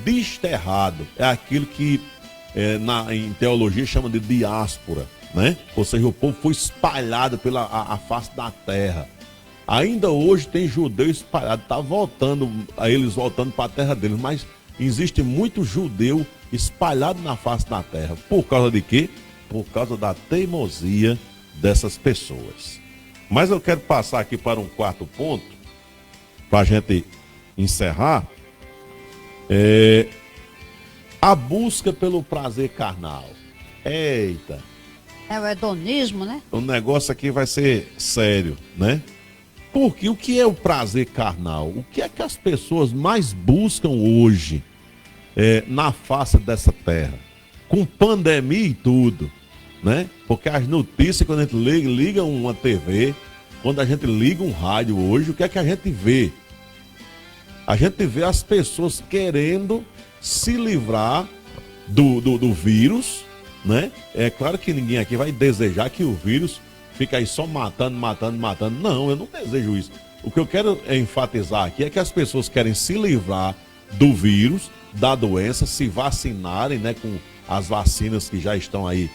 desterrado. É aquilo que em teologia chama de diáspora, né? Ou seja, o povo foi espalhado pela a face da terra. Ainda hoje tem judeu espalhado, eles voltando para a terra deles, mas existe muito judeu espalhado na face da terra. Por causa de quê? Por causa da teimosia dessas pessoas. Mas eu quero passar aqui para um quarto ponto, para a gente encerrar. A busca pelo prazer carnal. Eita! É o hedonismo, né? O negócio aqui vai ser sério, né? Porque o que é o prazer carnal? O que é que as pessoas mais buscam hoje na face dessa terra? Com pandemia e tudo, né? Porque as notícias, quando a gente liga uma TV, quando a gente liga um rádio hoje, o que é que a gente vê? A gente vê as pessoas querendo se livrar do vírus, né? É claro que ninguém aqui vai desejar que o vírus fique aí só matando. Não, eu não desejo isso. O que eu quero enfatizar aqui é que as pessoas querem se livrar do vírus, da doença, se vacinarem, né, com as vacinas que já estão aí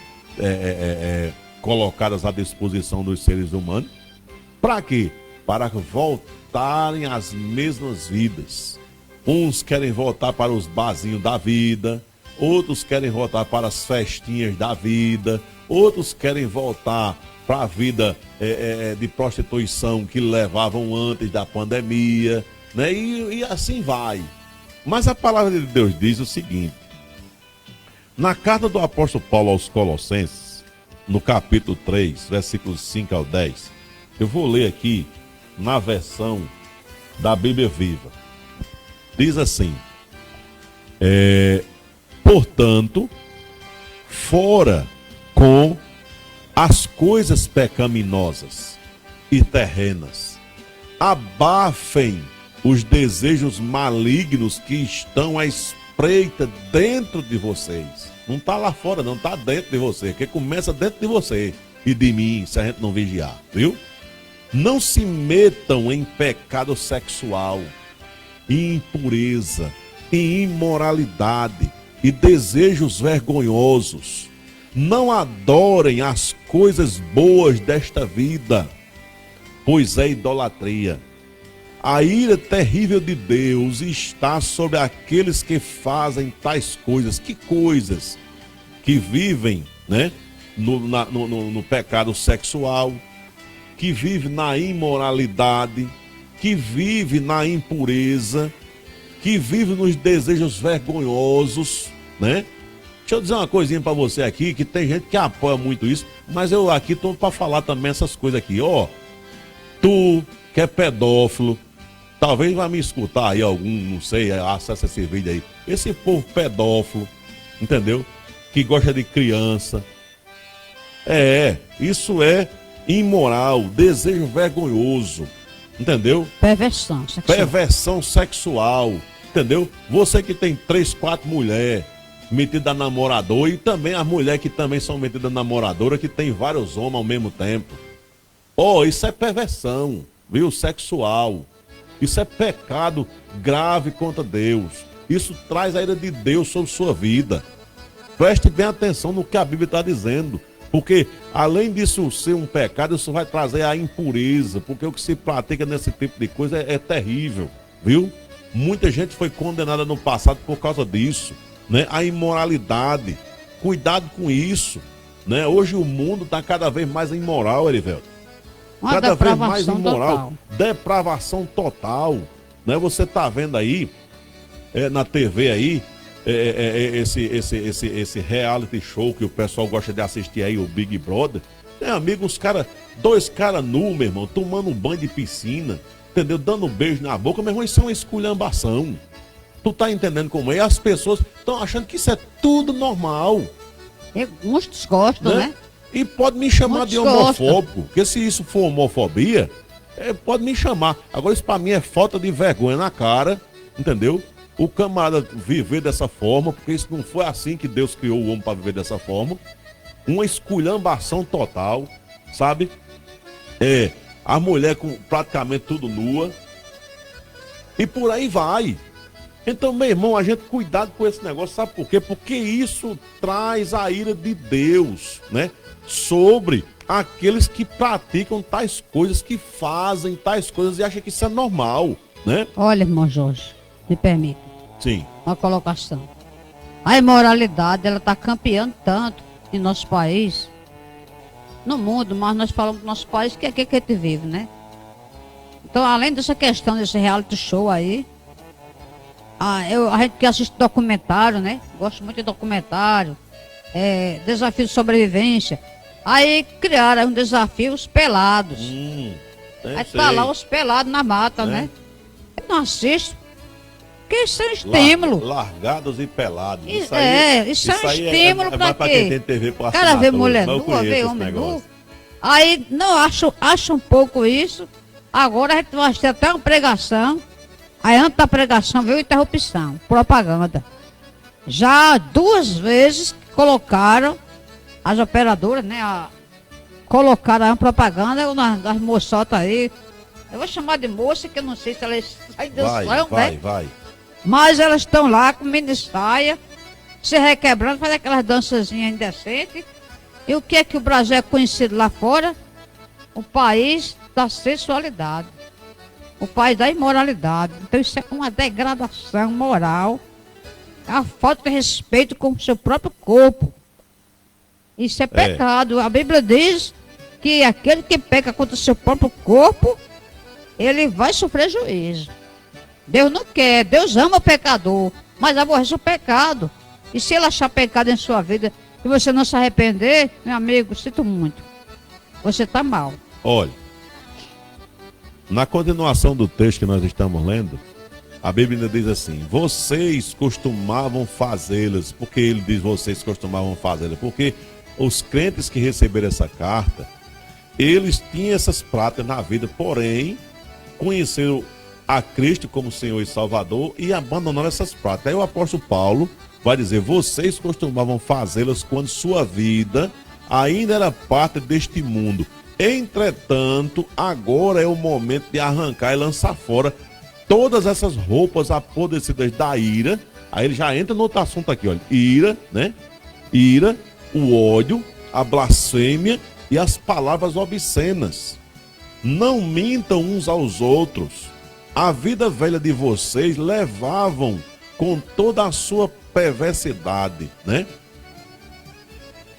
colocadas à disposição dos seres humanos. Para quê? Para voltarem às mesmas vidas. Uns querem voltar para os barzinhos da vida, outros querem voltar para as festinhas da vida, outros querem voltar para a vida de prostituição que levavam antes da pandemia, né? E assim vai. Mas a palavra de Deus diz o seguinte: na carta do apóstolo Paulo aos Colossenses, no capítulo 3, versículos 5 ao 10, eu vou ler aqui na versão da Bíblia Viva. Diz assim: portanto, fora com as coisas pecaminosas e terrenas, abafem os desejos malignos que estão à espreita dentro de vocês. Não está lá fora, não está dentro de você, que começa dentro de você e de mim, se a gente não vigiar, viu? Não se metam em pecado sexual, em impureza, em imoralidade e desejos vergonhosos. Não adorem as coisas boas desta vida, pois é idolatria. A ira terrível de Deus está sobre aqueles que fazem tais coisas. Que coisas? Que vivem, né, no pecado sexual, que vivem na imoralidade, que vivem na impureza, que vivem nos desejos vergonhosos, né? Deixa eu dizer uma coisinha pra você aqui, que tem gente que apoia muito isso, mas eu aqui tô pra falar também essas coisas aqui, ó. Tu que é pedófilo, talvez vai me escutar aí algum, não sei, acessa esse vídeo aí. Esse povo pedófilo, entendeu? Que gosta de criança. Isso é imoral, desejo vergonhoso, entendeu? Perversão sexual. Perversão sexual, entendeu? Você que tem 3, 4 mulheres metidas a namorador, e também as mulheres que também são metidas a namoradora, que tem vários homens ao mesmo tempo. Isso é perversão, viu? Sexual. Isso é pecado grave contra Deus. Isso traz a ira de Deus sobre sua vida. Preste bem atenção no que a Bíblia está dizendo. Porque, além disso ser um pecado, isso vai trazer a impureza. Porque o que se pratica nesse tipo de coisa é terrível, viu? Muita gente foi condenada no passado por causa disso, né? A imoralidade. Cuidado com isso, né? Hoje o mundo está cada vez mais imoral, Erivelto. Cada vez mais imoral. Total. Depravação total, né? Você tá vendo aí, na TV aí, esse reality show que o pessoal gosta de assistir aí, o Big Brother. Tem amigo, dois caras nus, meu irmão, tomando um banho de piscina, entendeu? Dando um beijo na boca, meu irmão, isso é uma esculhambação. Tu tá entendendo como é? E as pessoas estão achando que isso é tudo normal. Muitos gostam, né? E pode me chamar de homofóbico, porque se isso for homofobia, pode me chamar. Agora isso pra mim é falta de vergonha na cara, entendeu? O camarada viver dessa forma, porque isso não foi assim que Deus criou o homem para viver dessa forma. Uma esculhambação total, sabe? A mulher com praticamente tudo nua. E por aí vai. Então, meu irmão, a gente cuidado com esse negócio, sabe por quê? Porque isso traz a ira de Deus, né? Sobre aqueles que praticam tais coisas, que fazem tais coisas e acham que isso é normal, né? Olha, irmão Jorge, me permita. Sim. Uma colocação. A imoralidade, ela está campeando tanto em nosso país, no mundo, mas nós falamos do nosso país, que é aqui que a gente vive, né? Então, além dessa questão, desse reality show aí, a gente que assiste documentário, né? Gosto muito de documentário, desafio de sobrevivência. Aí criaram um desafio, os pelados. Aí tá lá os pelados na mata, né? Eu não assisto, porque isso é um estímulo. Largados e pelados. Isso é um estímulo pra quê? Quem tem TV por cara vê mulher nua, vê homem nu. Aí, não, acho um pouco isso. Agora a gente vai ter até uma pregação. Aí antes da pregação veio interrupção, propaganda. Já 2 vezes colocaram as operadoras, né? Colocaram a propaganda das moçotas aí. Eu vou chamar de moça, que eu não sei se elas saem dançando, né? Vai. Mas elas estão lá com mini saia, se requebrando, fazendo aquelas dançazinhas indecentes. E o que é que o Brasil é conhecido lá fora? O país da sensualidade. O país da imoralidade. Então isso é uma degradação moral. É a falta de respeito com o seu próprio corpo. Isso é pecado. A Bíblia diz que aquele que peca contra o seu próprio corpo, ele vai sofrer juízo. Deus não quer, Deus ama o pecador, mas aborrece o pecado. E se ele achar pecado em sua vida e você não se arrepender, meu amigo, sinto muito. Você está mal. Olha, na continuação do texto que nós estamos lendo, a Bíblia diz assim: vocês costumavam fazê-las. Por que ele diz vocês costumavam fazê-las? Porque os crentes que receberam essa carta, eles tinham essas práticas na vida, porém, conheceram a Cristo como Senhor e Salvador e abandonaram essas práticas. Aí o apóstolo Paulo vai dizer: vocês costumavam fazê-las quando sua vida ainda era parte deste mundo. Entretanto, agora é o momento de arrancar e lançar fora todas essas roupas apodrecidas da ira. Aí ele já entra no outro assunto aqui, olha. Ira, né? Ira, o ódio, a blasfêmia e as palavras obscenas. Não mintam uns aos outros. A vida velha de vocês levavam com toda a sua perversidade, né?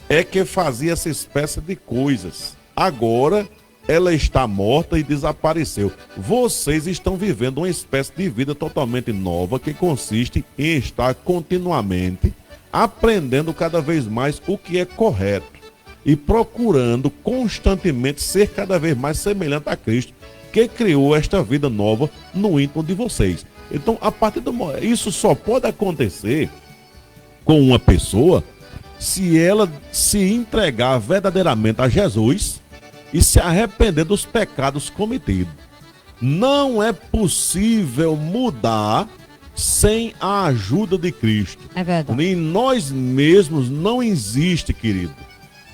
É que fazia essa espécie de coisas. Agora ela está morta e desapareceu. Vocês estão vivendo uma espécie de vida totalmente nova que consiste em estar continuamente aprendendo cada vez mais o que é correto e procurando constantemente ser cada vez mais semelhante a Cristo, que criou esta vida nova no íntimo de vocês. Então, a partir do momento, isso só pode acontecer com uma pessoa se ela se entregar verdadeiramente a Jesus e se arrepender dos pecados cometidos. Não é possível mudar sem a ajuda de Cristo. É verdade. Em nós mesmos não existe, querido,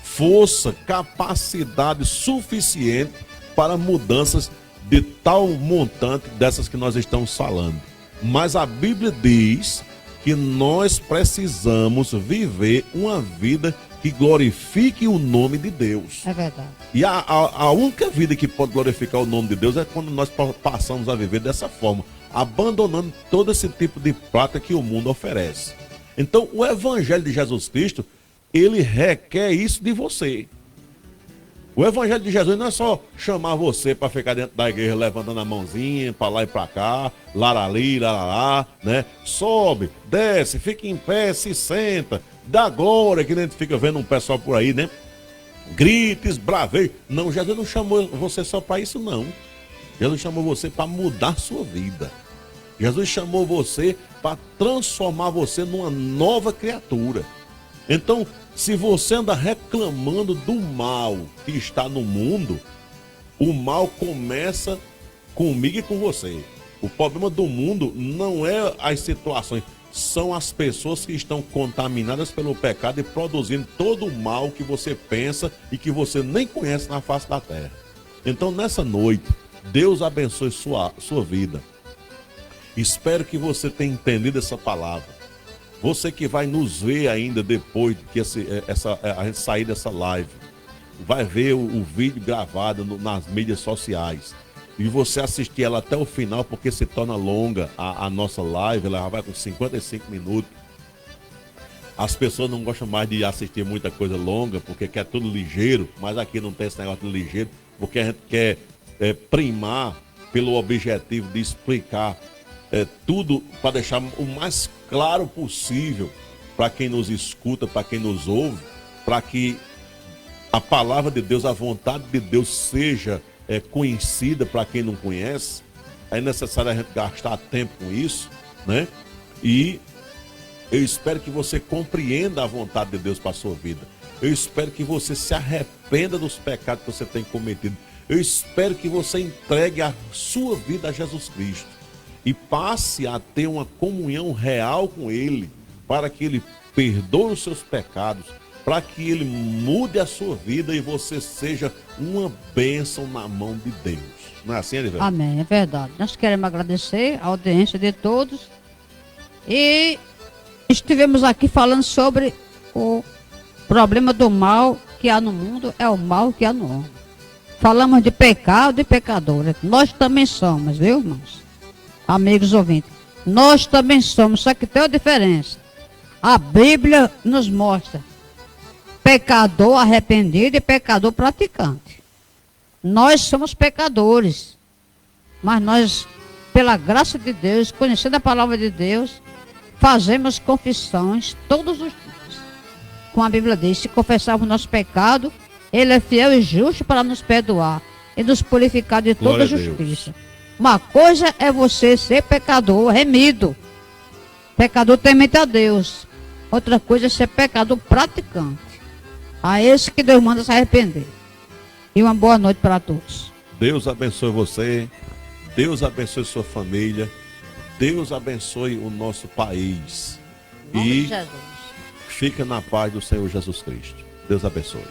força, capacidade suficiente para mudanças de tal montante dessas que nós estamos falando. Mas a Bíblia diz que nós precisamos viver uma vida que glorifique o nome de Deus. É verdade. E a única vida que pode glorificar o nome de Deus é quando nós passamos a viver dessa forma, abandonando todo esse tipo de prática que o mundo oferece. Então, o Evangelho de Jesus Cristo, ele requer isso de você. O Evangelho de Jesus não é só chamar você para ficar dentro da igreja levantando a mãozinha, para lá e para cá, larali, larará, né? Sobe, desce, fica em pé, se senta, dá glória, que a gente fica vendo um pessoal por aí, né? Grites, braveio. Não, Jesus não chamou você só para isso, não. Jesus chamou você para mudar sua vida. Jesus chamou você para transformar você numa nova criatura. Então, se você anda reclamando do mal que está no mundo, o mal começa comigo e com você. O problema do mundo não é as situações, são as pessoas que estão contaminadas pelo pecado e produzindo todo o mal que você pensa e que você nem conhece na face da terra. Então, nessa noite, Deus abençoe sua vida. Espero que você tenha entendido essa palavra. Você que vai nos ver ainda depois que a gente sair dessa live, vai ver o vídeo gravado nas mídias sociais. E você assistir ela até o final, porque se torna longa a nossa live, ela vai com 55 minutos. As pessoas não gostam mais de assistir muita coisa longa, porque quer tudo ligeiro, mas aqui não tem esse negócio de ligeiro, porque a gente quer primar pelo objetivo de explicar tudo para deixar o mais claro possível para quem nos escuta, para quem nos ouve, para que a palavra de Deus, a vontade de Deus seja conhecida para quem não conhece. É necessário a gente gastar tempo com isso, né? E eu espero que você compreenda a vontade de Deus para a sua vida. Eu espero que você se arrependa dos pecados que você tem cometido. Eu espero que você entregue a sua vida a Jesus Cristo e passe a ter uma comunhão real com Ele, para que Ele perdoe os seus pecados, para que Ele mude a sua vida e você seja uma bênção na mão de Deus. Não é assim, Elivelto? Amém, é verdade. Nós queremos agradecer a audiência de todos e estivemos aqui falando sobre o problema do mal que há no mundo, é o mal que há no homem. Falamos de pecado e pecadores. Nós também somos, viu, irmãos? Amigos ouvintes. Nós também somos, só que tem uma diferença. A Bíblia nos mostra pecador arrependido e pecador praticante. Nós somos pecadores, mas nós, pela graça de Deus, conhecendo a palavra de Deus, fazemos confissões todos os dias. Como a Bíblia diz, se confessarmos nosso pecado, Ele é fiel e justo para nos perdoar e nos purificar de toda justiça. Uma coisa é você ser pecador remido, pecador temente a Deus. Outra coisa é ser pecador praticante. A esse que Deus manda se arrepender. E uma boa noite para todos. Deus abençoe você, Deus abençoe sua família, Deus abençoe o nosso país. Em nome E de Jesus. fica na paz do Senhor Jesus Cristo. Deus abençoe.